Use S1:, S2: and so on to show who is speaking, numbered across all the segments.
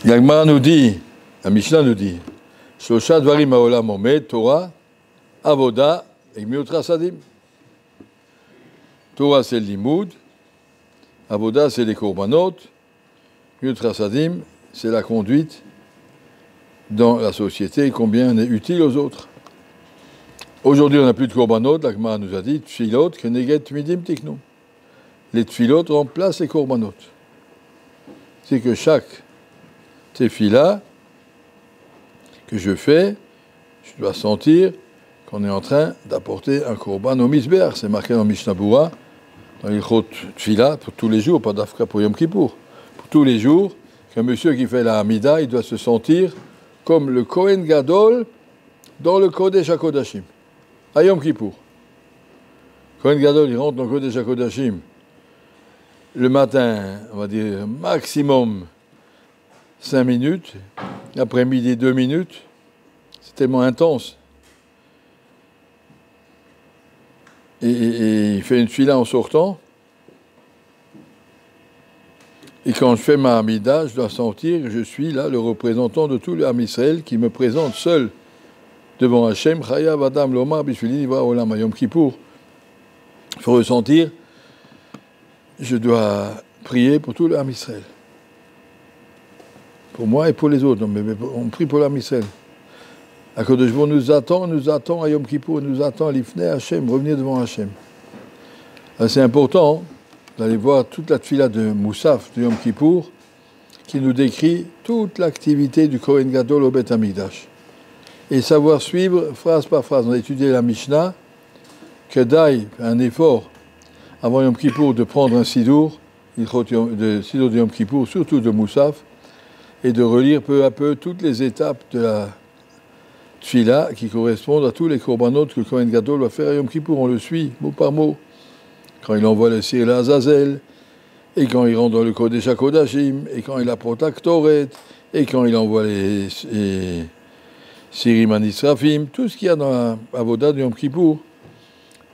S1: La Gemara nous dit, la Mishnah nous dit, Shlosha dvarim haolam omed, Torah, Avoda et Gmilut Chasadim. Torah c'est le limoud, Avoda c'est les korbanot, Gmilut Chasadim c'est la conduite dans la société et combien on est utile aux autres. Aujourd'hui on n'a plus de korbanot, la Gemara nous a dit, tfilot keneget midim tiknu. Les tfilot remplacent les korbanot. C'est que chaque tefila que je fais, je dois sentir qu'on est en train d'apporter un korban au misber. C'est marqué dans Mishnah Berurah, dans les chot tefila, pour tous les jours, pas d'afka pour Yom Kippour. Pour tous les jours, qu'un monsieur qui fait la Hamida, il doit se sentir comme le Kohen Gadol dans le Kodesh HaKodashim, à Yom Kippour. Kohen Gadol, il rentre dans le Kodesh HaKodashim le matin, on va dire maximum 5 minutes, l'après-midi 2 minutes, c'est tellement intense. Et il fait une fila en sortant. Et quand je fais ma Hamida, je dois sentir que je suis là le représentant de tout le Ham Israël qui me présente seul devant Hachem. Chayav Adam Lomar Bishvili Nivra Olam Yom Kippour. Il faut ressentir, je dois prier pour tout le Ham Israël. Pour moi et pour les autres. Mais on prie pour l'Am Israël. Akadosh Baruch Hu nous attend à Yom Kippour, nous attend à l'Ifnei Hachem, revenir devant Hachem. C'est important d'aller voir toute la tefila de Moussaf de Yom Kippour qui nous décrit toute l'activité du Kohen Gadol au Beth Amikdash. Et savoir suivre phrase par phrase. On a étudié la Mishnah, que Daï fait un effort avant Yom Kippour de prendre un sidour, de sidour de Yom Kippour, surtout de Moussaf, et de relire peu à peu toutes les étapes de la tefila qui correspondent à tous les korbanot que le Kohen Gadol va faire à Yom Kippour. On le suit mot par mot. Quand il envoie le Sir Azazel, et quand il rentre dans le Kodesh HaKodashim, et quand il apporte la Ktoret, et quand il envoie les Sirim Anisrafim, tout ce qu'il y a dans la Avoda de Yom Kippour,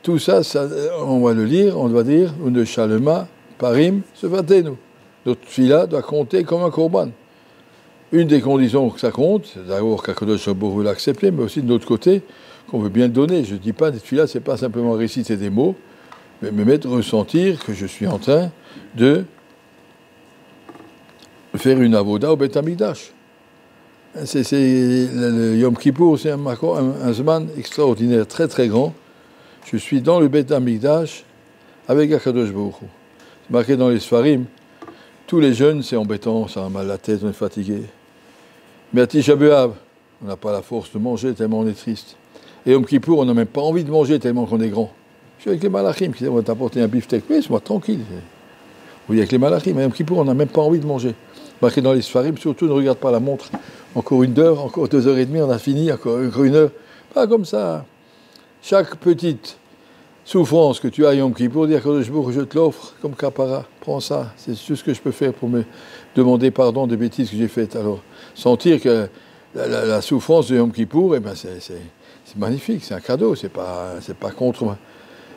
S1: tout ça, on va le lire, on va dire, Une Shalema, Parim, Sevatenu. Notre tefila doit compter comme un korban. Une des conditions que ça compte, c'est d'abord qu'Akadosh Baruch Hu l'accepter, mais aussi de l'autre côté, qu'on veut bien le donner. Je ne dis pas, celui-là, ce n'est pas simplement réciter des mots, mais me mettre ressentir que je suis en train de faire une avoda au Beth Amikdash. Le Yom Kippour, c'est un zman extraordinaire, très très grand. Je suis dans le Beth Amikdash avec Akadosh Baruch Hu. C'est marqué dans les Sfarim. Tous les jeunes, c'est embêtant, ça a mal à la tête, on est fatigué. Mais à Tisha B'Av, on n'a pas la force de manger tellement on est triste. Et Yom Kippour, on n'a même pas envie de manger tellement qu'on est grand. Je suis avec les malachim qui disent, on va t'apporter un beefsteak, mais c'est moi tranquille. Oui, avec les malachim, mais Yom Kippour, on n'a même pas envie de manger. Marqué dans les Sfarim, surtout ne regarde pas la montre. Encore 1 heure, encore 2h30, on a fini, encore 1 heure. Pas comme ça. Chaque petite souffrance que tu as à Yom Kippour, dire que je te l'offre comme kapara, prends ça, c'est tout ce que je peux faire pour me demander pardon des bêtises que j'ai faites. Alors, sentir que la souffrance de Yom Kippour, eh ben c'est magnifique, c'est un cadeau, c'est pas contre,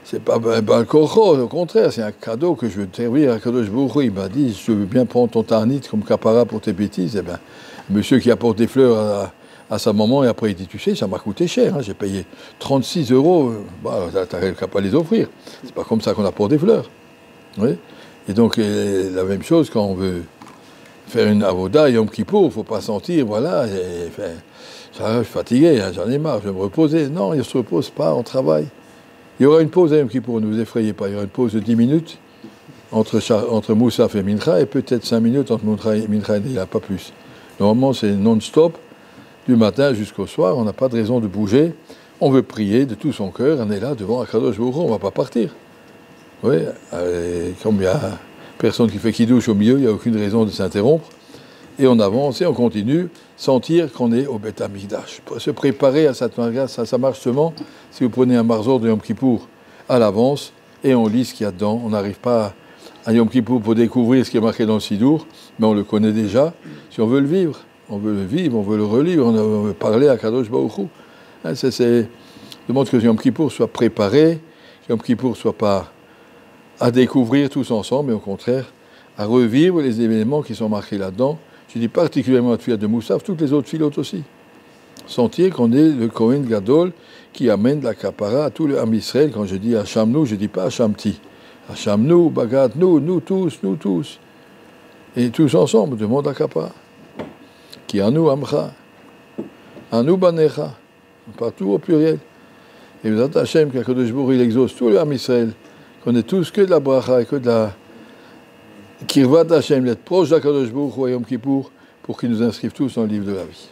S1: c'est pas le korcho, au contraire, c'est un cadeau que je veux te servir à Kadosh Baruch Hu. Il m'a dit, je veux bien prendre ton tarnit comme kapara pour tes bêtises. Eh ben, monsieur qui apporte des fleurs à sa maman, et après il dit, tu sais, ça m'a coûté cher, hein, j'ai payé 36 €, bah, t'as qu'à pas les offrir. C'est pas comme ça qu'on apporte des fleurs. Oui. Et donc, la même chose quand on veut faire une avoda, Yom Kippour, il ne faut pas sentir, voilà, ça, je suis fatigué, hein, j'en ai marre, je vais me reposer. Non, il ne se repose pas, on travaille. Il y aura une pause à Yom Kippour, ne vous effrayez pas, il y aura une pause de 10 minutes entre Moussaf et Mincha, et peut-être 5 minutes entre Mincha et il n'y a pas plus. Normalement, c'est non-stop. Du matin jusqu'au soir, on n'a pas de raison de bouger. On veut prier de tout son cœur, on est là devant Akadosh Baruch Hu, on ne va pas partir. Oui, comme il y a personne qui fait kidouche au milieu, il n'y a aucune raison de s'interrompre. Et on avance et on continue, sentir qu'on est au Beth Amikdash. Se préparer à cette marche, ça marche seulement si vous prenez un marzor de Yom Kippour à l'avance et on lit ce qu'il y a dedans. On n'arrive pas à Yom Kippour pour découvrir ce qui est marqué dans le Sidour, mais on le connaît déjà. Si on veut le vivre, on veut le vivre, on veut le relire, on veut parler à Kadosh Baruch Hu. Hein, demande que Yom Kippour soit préparé, que Yom Kippour soit pas à découvrir tous ensemble, mais au contraire, à revivre les événements qui sont marqués là-dedans. Je dis particulièrement la Tfilat de Moussaf, toutes les autres filotes aussi. Sentir qu'on est le Kohen Gadol qui amène la kapara à tout le Ham Israël. Quand je dis Hachamnou, je ne dis pas Hachamti. Hachamnou, Bagat, nous tous. Et tous ensemble, demande la kapara. Qui Anu Amcha, Anu Banecha, partout au pluriel. Et vous êtes Hachem, qu'Akadosh Baruch Hu, il exauce tout le Ham Israël, qu'on est tous que de la bracha et que de la Kirvat Hachem, d'être proche d'Akadosh Baruch Hu, Yom Kippour, pour qu'il nous inscrive tous dans le livre de la vie.